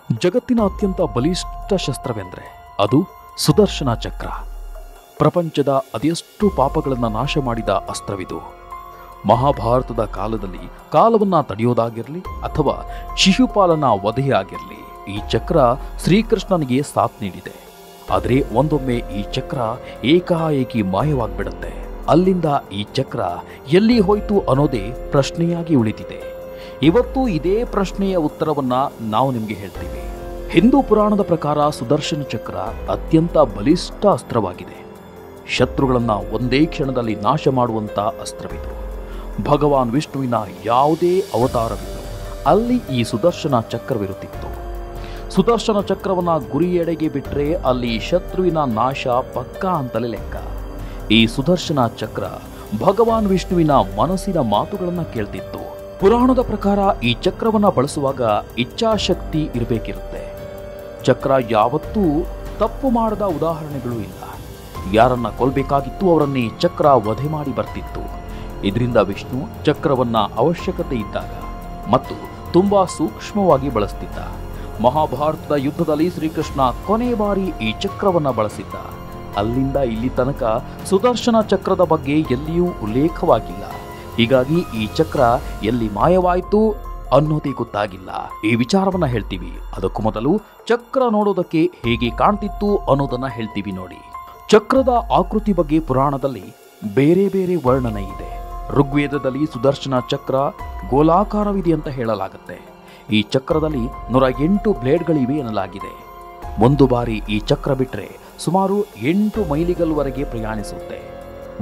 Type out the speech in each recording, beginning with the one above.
ಜಗತ್ತಿನ ಅತ್ಯಂತ ಬಲಿಷ್ಠ ಶಸ್ತ್ರವೆಂದರೆ ಅದು ಸುದರ್ಶನ ಚಕ್ರ. ಪ್ರಪಂಚದ ಅದೆಷ್ಟು ಪಾಪಗಳನ್ನು ನಾಶ ಮಾಡಿದ ಅಸ್ತ್ರವಿದು. ಮಹಾಭಾರತದ ಕಾಲದಲ್ಲಿ ಕಾಲವನ್ನು ತಡೆಯೋದಾಗಿರಲಿ ಅಥವಾ ಶಿಶುಪಾಲನ ವಧೆಯಾಗಿರಲಿ, ಈ ಚಕ್ರ ಶ್ರೀಕೃಷ್ಣನಿಗೆ ಸಾಥ್ ನೀಡಿದೆ. ಆದರೆ ಒಂದೊಮ್ಮೆ ಈ ಚಕ್ರ ಏಕಾಏಕಿ ಮಾಯವಾಗ್ಬಿಡುತ್ತೆ. ಅಲ್ಲಿಂದ ಈ ಚಕ್ರ ಎಲ್ಲಿ ಹೋಯ್ತು ಅನ್ನೋದೇ ಪ್ರಶ್ನೆಯಾಗಿ ಉಳಿದಿದೆ. ಇವತ್ತು ಇದೇ ಪ್ರಶ್ನೆಯ ಉತ್ತರವನ್ನ ನಾವು ನಿಮಗೆ ಹೇಳ್ತೀವಿ. ಹಿಂದೂ ಪುರಾಣದ ಪ್ರಕಾರ ಸುದರ್ಶನ ಚಕ್ರ ಅತ್ಯಂತ ಬಲಿಷ್ಠ ಅಸ್ತ್ರವಾಗಿದೆ. ಶತ್ರುಗಳನ್ನ ಒಂದೇ ಕ್ಷಣದಲ್ಲಿ ನಾಶ ಮಾಡುವಂತ ಅಸ್ತ್ರವಿದು. ಭಗವಾನ್ ವಿಷ್ಣುವಿನ ಯಾವುದೇ ಅವತಾರವಿತ್ತು ಅಲ್ಲಿ ಈ ಸುದರ್ಶನ ಚಕ್ರವಿರುತ್ತಿತ್ತು. ಸುದರ್ಶನ ಚಕ್ರವನ್ನ ಗುರಿಯೆಡೆಗೆ ಬಿಟ್ರೆ ಅಲ್ಲಿ ಶತ್ರುವಿನ ನಾಶ ಪಕ್ಕಾ ಅಂತಲೇ ಲೆಕ್ಕ. ಈ ಸುದರ್ಶನ ಚಕ್ರ ಭಗವಾನ್ ವಿಷ್ಣುವಿನ ಮನಸ್ಸಿನ ಮಾತುಗಳನ್ನ ಕೇಳ್ತಿತ್ತು. ಪುರಾಣದ ಪ್ರಕಾರ ಈ ಚಕ್ರವನ್ನ ಬಳಸುವಾಗ ಇಚ್ಛಾಶಕ್ತಿ ಇರಬೇಕಿರುತ್ತೆ. ಚಕ್ರ ಯಾವತ್ತೂ ತಪ್ಪು ಮಾಡದ ಉದಾಹರಣೆಗಳು ಇಲ್ಲ. ಯಾರನ್ನ ಕೊಲ್ಲಬೇಕಾಗಿತ್ತು ಅವರನ್ನೇ ಚಕ್ರ ವಧೆ ಮಾಡಿ ಬರ್ತಿತ್ತು. ಇದರಿಂದ ವಿಷ್ಣು ಚಕ್ರವನ್ನ ಅವಶ್ಯಕತೆ ಇದ್ದಾಗ ಮತ್ತು ತುಂಬಾ ಸೂಕ್ಷ್ಮವಾಗಿ ಬಳಸ್ತಿದ್ದ. ಮಹಾಭಾರತದ ಯುದ್ಧದಲ್ಲಿ ಶ್ರೀಕೃಷ್ಣ ಕೊನೆ ಬಾರಿ ಈ ಚಕ್ರವನ್ನ ಬಳಸಿದ್ದ. ಅಲ್ಲಿಂದ ಇಲ್ಲಿ ತನಕ ಸುದರ್ಶನ ಚಕ್ರದ ಬಗ್ಗೆ ಎಲ್ಲಿಯೂ ಉಲ್ಲೇಖವಾಗಿಲ್ಲ. ಹೀಗಾಗಿ ಈ ಚಕ್ರ ಎಲ್ಲಿ ಮಾಯವಾಯಿತು ಅನ್ನೋದೇ ಗೊತ್ತಾಗಿಲ್ಲ. ಈ ವಿಚಾರವನ್ನ ಹೇಳ್ತೀವಿ. ಅದಕ್ಕೂ ಮೊದಲು ಚಕ್ರ ನೋಡೋದಕ್ಕೆ ಹೇಗೆ ಕಾಣ್ತಿತ್ತು ಅನ್ನೋದನ್ನ ಹೇಳ್ತೀವಿ ನೋಡಿ. ಚಕ್ರದ ಆಕೃತಿ ಬಗ್ಗೆ ಪುರಾಣದಲ್ಲಿ ಬೇರೆ ಬೇರೆ ವರ್ಣನೆ ಇದೆ. ಋಗ್ವೇದದಲ್ಲಿ ಸುದರ್ಶನ ಚಕ್ರ ಗೋಲಾಕಾರವಿದೆ ಅಂತ ಹೇಳಲಾಗುತ್ತೆ. ಈ ಚಕ್ರದಲ್ಲಿ 108 ಬ್ಲೇಡ್ಗಳಿವೆ ಎನ್ನಲಾಗಿದೆ. ಒಂದು ಬಾರಿ ಈ ಚಕ್ರ ಬಿಟ್ರೆ ಸುಮಾರು 8 ಮೈಲಿಗಲ್ವರೆಗೆ ಪ್ರಯಾಣಿಸುತ್ತೆ.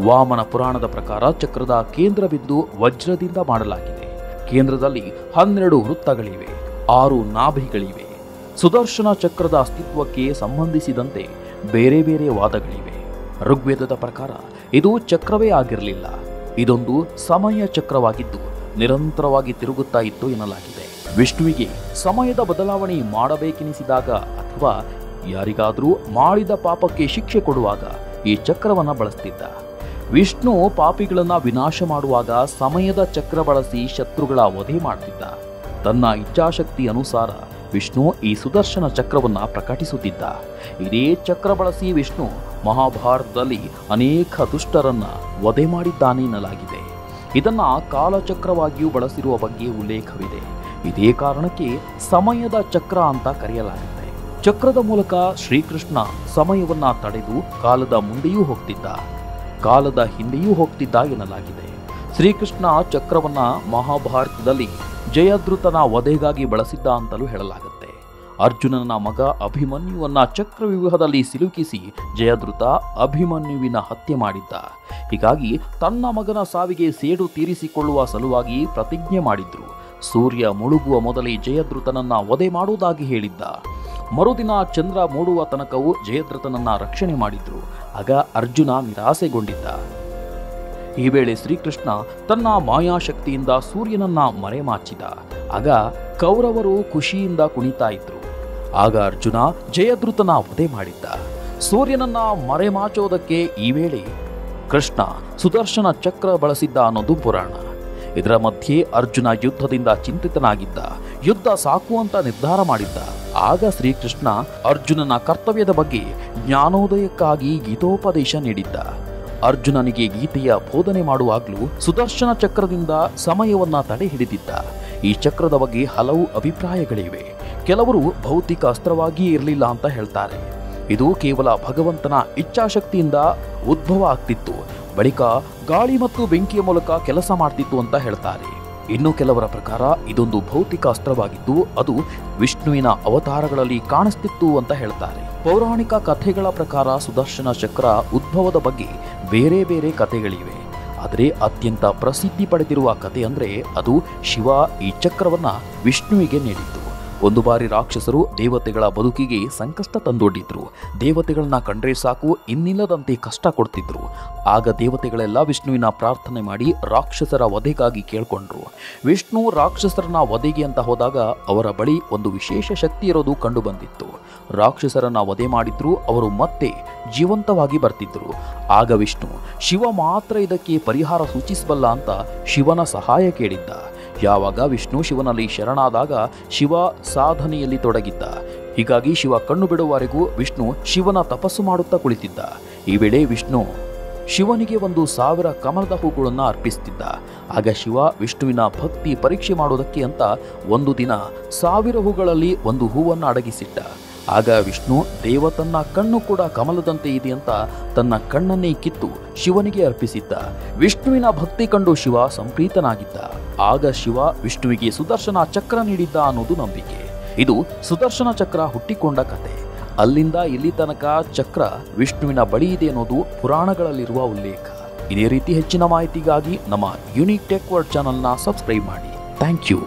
ವಾಮನ ಪುರಾಣದ ಪ್ರಕಾರ ಚಕ್ರದ ಕೇಂದ್ರ ಬಿಂದು ವಜ್ರದಿಂದ ಮಾಡಲಾಗಿದೆ. ಕೇಂದ್ರದಲ್ಲಿ 12 ವೃತ್ತಗಳಿವೆ, 6 ನಾಭಿಗಳಿವೆ. ಸುದರ್ಶನ ಚಕ್ರದ ಅಸ್ತಿತ್ವಕ್ಕೆ ಸಂಬಂಧಿಸಿದಂತೆ ಬೇರೆ ಬೇರೆ ವಾದಗಳಿವೆ. ಋಗ್ವೇದದ ಪ್ರಕಾರ ಇದು ಚಕ್ರವೇ ಆಗಿರಲಿಲ್ಲ, ಇದೊಂದು ಸಮಯ ಚಕ್ರವಾಗಿದ್ದು ನಿರಂತರವಾಗಿ ತಿರುಗುತ್ತಾ ಇತ್ತು ಎನ್ನಲಾಗಿದೆ. ವಿಷ್ಣುವಿಗೆ ಸಮಯದ ಬದಲಾವಣೆ ಮಾಡಬೇಕೆನಿಸಿದಾಗ ಅಥವಾ ಯಾರಿಗಾದರೂ ಮಾಡಿದ ಪಾಪಕ್ಕೆ ಶಿಕ್ಷೆ ಕೊಡುವಾಗ ಈ ಚಕ್ರವನ್ನ ಬಳಸ್ತಿದ್ದ. ವಿಷ್ಣು ಪಾಪಿಗಳನ್ನ ವಿನಾಶ ಮಾಡುವಾಗ ಸಮಯದ ಚಕ್ರ ಬಳಸಿ ಶತ್ರುಗಳ ವಧೆ ಮಾಡ್ತಿದ್ದ. ತನ್ನ ಇಚ್ಛಾಶಕ್ತಿ ಅನುಸಾರ ವಿಷ್ಣು ಈ ಸುದರ್ಶನ ಚಕ್ರವನ್ನ ಪ್ರಕಟಿಸುತ್ತಿದ್ದ. ಇದೇ ಚಕ್ರ ಬಳಸಿ ವಿಷ್ಣು ಮಹಾಭಾರತದಲ್ಲಿ ಅನೇಕ ದುಷ್ಟರನ್ನ ವಧೆ ಮಾಡಿದ್ದಾನೆ ಎನ್ನಲಾಗಿದೆ. ಇದನ್ನ ಕಾಲಚಕ್ರವಾಗಿಯೂ ಬಳಸಿರುವ ಬಗ್ಗೆ ಉಲ್ಲೇಖವಿದೆ. ಇದೇ ಕಾರಣಕ್ಕೆ ಸಮಯದ ಚಕ್ರ ಅಂತ ಕರೆಯಲಾಗುತ್ತೆ. ಚಕ್ರದ ಮೂಲಕ ಶ್ರೀಕೃಷ್ಣ ಸಮಯವನ್ನ ತಡೆದು ಕಾಲದ ಮುಂದೆಯೂ ಹೋಗ್ತಿದ್ದ, ಕಾಲದ ಹಿಂದೆಯೂ ಹೋಗ್ತಿದ್ದ ಎನ್ನಲಾಗಿದೆ. ಶ್ರೀಕೃಷ್ಣ ಚಕ್ರವನ್ನ ಮಹಾಭಾರತದಲ್ಲಿ ಜಯದ್ರುತನ ವಧೆಗಾಗಿ ಬಳಸಿದ್ದ ಅಂತಲೂ ಹೇಳಲಾಗುತ್ತೆ. ಅರ್ಜುನನ ಮಗ ಅಭಿಮನ್ಯುವನ್ನ ಚಕ್ರವ್ಯೂಹದಲ್ಲಿ ಸಿಲುಕಿಸಿ ಜಯದ್ರುತ ಅಭಿಮನ್ಯುವಿನ ಹತ್ಯೆ ಮಾಡಿದ್ದ. ಹೀಗಾಗಿ ತನ್ನ ಮಗನ ಸಾವಿಗೆ ಸೇಡು ತೀರಿಸಿಕೊಳ್ಳುವ ಸಲುವಾಗಿ ಪ್ರತಿಜ್ಞೆ ಮಾಡಿದ್ರು. ಸೂರ್ಯ ಮುಳುಗುವ ಮೊದಲೇ ಜಯದ್ರುತನನ್ನ ವಧೆ ಮಾಡುವುದಾಗಿ ಹೇಳಿದ್ದ. ಮರುದಿನ ಚಂದ್ರ ಮೂಡುವ ತನಕವೂ ಜಯದ್ರಥನನ್ನ ರಕ್ಷಣೆ ಮಾಡಿದ್ರು. ಆಗ ಅರ್ಜುನ ನಿರಾಸೆಗೊಂಡಿದ್ದ. ಈ ವೇಳೆ ಶ್ರೀಕೃಷ್ಣ ತನ್ನ ಮಾಯಾಶಕ್ತಿಯಿಂದ ಸೂರ್ಯನನ್ನ ಮರೆಮಾಚಿದ. ಆಗ ಕೌರವರು ಖುಷಿಯಿಂದ ಕುಣಿತಾ ಇದ್ರು. ಆಗ ಅರ್ಜುನ ಜಯದ್ರುತನ ವಧೆ ಮಾಡಿದ್ದ. ಸೂರ್ಯನನ್ನ ಮರೆಮಾಚೋದಕ್ಕೆ ಈ ವೇಳೆ ಕೃಷ್ಣ ಸುದರ್ಶನ ಚಕ್ರ ಬಳಸಿದ್ದ ಅನ್ನೋದು ಪುರಾಣ. ಇದರ ಮಧ್ಯೆ ಅರ್ಜುನ ಯುದ್ಧದಿಂದ ಚಿಂತಿತನಾಗಿದ್ದ. ಯುದ್ಧ ಸಾಕು ಅಂತ ನಿರ್ಧಾರ ಮಾಡಿದ್ದ. ಆಗ ಶ್ರೀಕೃಷ್ಣ ಅರ್ಜುನನ ಕರ್ತವ್ಯದ ಬಗ್ಗೆ ಜ್ಞಾನೋದಯಕ್ಕಾಗಿ ಗೀತೋಪದೇಶ ನೀಡಿದ್ದ. ಅರ್ಜುನನಿಗೆ ಗೀತೆಯ ಬೋಧನೆ ಮಾಡುವಾಗಲೂ ಸುದರ್ಶನ ಚಕ್ರದಿಂದ ಸಮಯವನ್ನ ತಡೆ ಹಿಡಿದಿದ್ದ. ಈ ಚಕ್ರದ ಬಗ್ಗೆ ಹಲವು ಅಭಿಪ್ರಾಯಗಳಿವೆ. ಕೆಲವರು ಭೌತಿಕ ಅಸ್ತ್ರವಾಗಿಯೇ ಇರಲಿಲ್ಲ ಅಂತ ಹೇಳ್ತಾರೆ. ಇದು ಕೇವಲ ಭಗವಂತನ ಇಚ್ಛಾಶಕ್ತಿಯಿಂದ ಉದ್ಭವ ಆಗ್ತಿತ್ತು, ಬಳಿಕ ಗಾಳಿ ಮತ್ತು ಬೆಂಕಿಯ ಮೂಲಕ ಕೆಲಸ ಮಾಡ್ತಿತ್ತು ಅಂತ ಹೇಳ್ತಾರೆ. ಇನ್ನು ಕೆಲವರ ಪ್ರಕಾರ ಇದೊಂದು ಭೌತಿಕ ಅಸ್ತ್ರವಾಗಿದ್ದು ಅದು ವಿಷ್ಣುವಿನ ಅವತಾರಗಳಲ್ಲಿ ಕಾಣಿಸ್ತಿತ್ತು ಅಂತ ಹೇಳ್ತಾರೆ. ಪೌರಾಣಿಕ ಕಥೆಗಳ ಪ್ರಕಾರ ಸುದರ್ಶನ ಚಕ್ರ ಉದ್ಭವದ ಬಗ್ಗೆ ಬೇರೆ ಬೇರೆ ಕಥೆಗಳಿವೆ. ಆದರೆ ಅತ್ಯಂತ ಪ್ರಸಿದ್ಧಿ ಪಡೆದಿರುವ ಕಥೆ ಅಂದ್ರೆ ಅದು ಶಿವ ಈ ಚಕ್ರವನ್ನ ವಿಷ್ಣುವಿಗೆ ನೀಡಿದ್ದು. ಒಂದು ಬಾರಿ ರಾಕ್ಷಸರು ದೇವತೆಗಳ ಬದುಕಿಗೆ ಸಂಕಷ್ಟ ತಂದೊಡ್ಡಿದ್ರು. ದೇವತೆಗಳನ್ನ ಕಂಡ್ರೆ ಸಾಕು ಇನ್ನಿಲ್ಲದಂತೆ ಕಷ್ಟ ಕೊಡ್ತಿದ್ರು. ಆಗ ದೇವತೆಗಳೆಲ್ಲ ವಿಷ್ಣುವಿನ ಪ್ರಾರ್ಥನೆ ಮಾಡಿ ರಾಕ್ಷಸರ ವಧೆಗಾಗಿ ಕೇಳ್ಕೊಂಡ್ರು. ವಿಷ್ಣು ರಾಕ್ಷಸರನ್ನ ವಧೆಗೆ ಅಂತ ಹೋದಾಗ ಅವರ ಬಳಿ ಒಂದು ವಿಶೇಷ ಶಕ್ತಿ ಇರೋದು ಕಂಡು ಬಂದಿತ್ತು. ರಾಕ್ಷಸರನ್ನ ವಧೆ ಮಾಡಿದ್ರು ಅವರು ಮತ್ತೆ ಜೀವಂತವಾಗಿ ಬರ್ತಿದ್ರು. ಆಗ ವಿಷ್ಣು ಶಿವ ಮಾತ್ರ ಇದಕ್ಕೆ ಪರಿಹಾರ ಸೂಚಿಸಬಲ್ಲ ಅಂತ ಶಿವನ ಸಹಾಯ ಕೇಳಿದ್ದ. ಯಾವಾಗ ವಿಷ್ಣು ಶಿವನಲ್ಲಿ ಶರಣಾದಾಗ ಶಿವ ಸಾಧನೆಯಲ್ಲಿ ತೊಡಗಿದ್ದ. ಹೀಗಾಗಿ ಶಿವ ಕಣ್ಣು ಬಿಡುವವರೆಗೂ ವಿಷ್ಣು ಶಿವನ ತಪಸ್ಸು ಮಾಡುತ್ತಾ ಕುಳಿತಿದ್ದ. ಈ ವೇಳೆ ವಿಷ್ಣು ಶಿವನಿಗೆ 1,000 ಕಮಲದ ಹೂಗಳನ್ನು ಅರ್ಪಿಸುತ್ತಿದ್ದ. ಆಗ ಶಿವ ವಿಷ್ಣುವಿನ ಭಕ್ತಿ ಪರೀಕ್ಷೆ ಮಾಡುವುದಕ್ಕೆ ಅಂತ ಒಂದು ದಿನ 1000 ಹೂಗಳಲ್ಲಿ ಒಂದು ಹೂವನ್ನು ಅಡಗಿಸಿಟ್ಟ. ಆಗ ವಿಷ್ಣು ದೇವತನ್ನ ಕಣ್ಣು ಕೂಡ ಕಮಲದಂತೆ ಇದೆ ಅಂತ ತನ್ನ ಕಣ್ಣನ್ನೇ ಕಿತ್ತು ಶಿವನಿಗೆ ಅರ್ಪಿಸಿದ್ದ. ವಿಷ್ಣುವಿನ ಭಕ್ತಿ ಕಂಡು ಶಿವ ಸಂಪ್ರೀತನಾಗಿದ್ದ. ಆಗ ಶಿವ ವಿಷ್ಣುವಿಗೆ ಸುದರ್ಶನ ಚಕ್ರ ನೀಡಿದ್ದ ಅನ್ನೋದು ನಂಬಿಕೆ. ಇದು ಸುದರ್ಶನ ಚಕ್ರ ಹುಟ್ಟಿಕೊಂಡ ಕತೆ. ಅಲ್ಲಿಂದ ಇಲ್ಲಿ ತನಕ ಚಕ್ರ ವಿಷ್ಣುವಿನ ಬಳಿ ಇದೆ ಅನ್ನೋದು ಪುರಾಣಗಳಲ್ಲಿರುವ ಉಲ್ಲೇಖ. ಇದೇ ರೀತಿ ಹೆಚ್ಚಿನ ಮಾಹಿತಿಗಾಗಿ ನಮ್ಮ ಯುನಿಕ್ ಟೆಕ್ ವರ್ಲ್ಡ್ ಚಾನೆಲ್ನ ಸಬ್ಸ್ಕ್ರೈಬ್ ಮಾಡಿ. Thank you.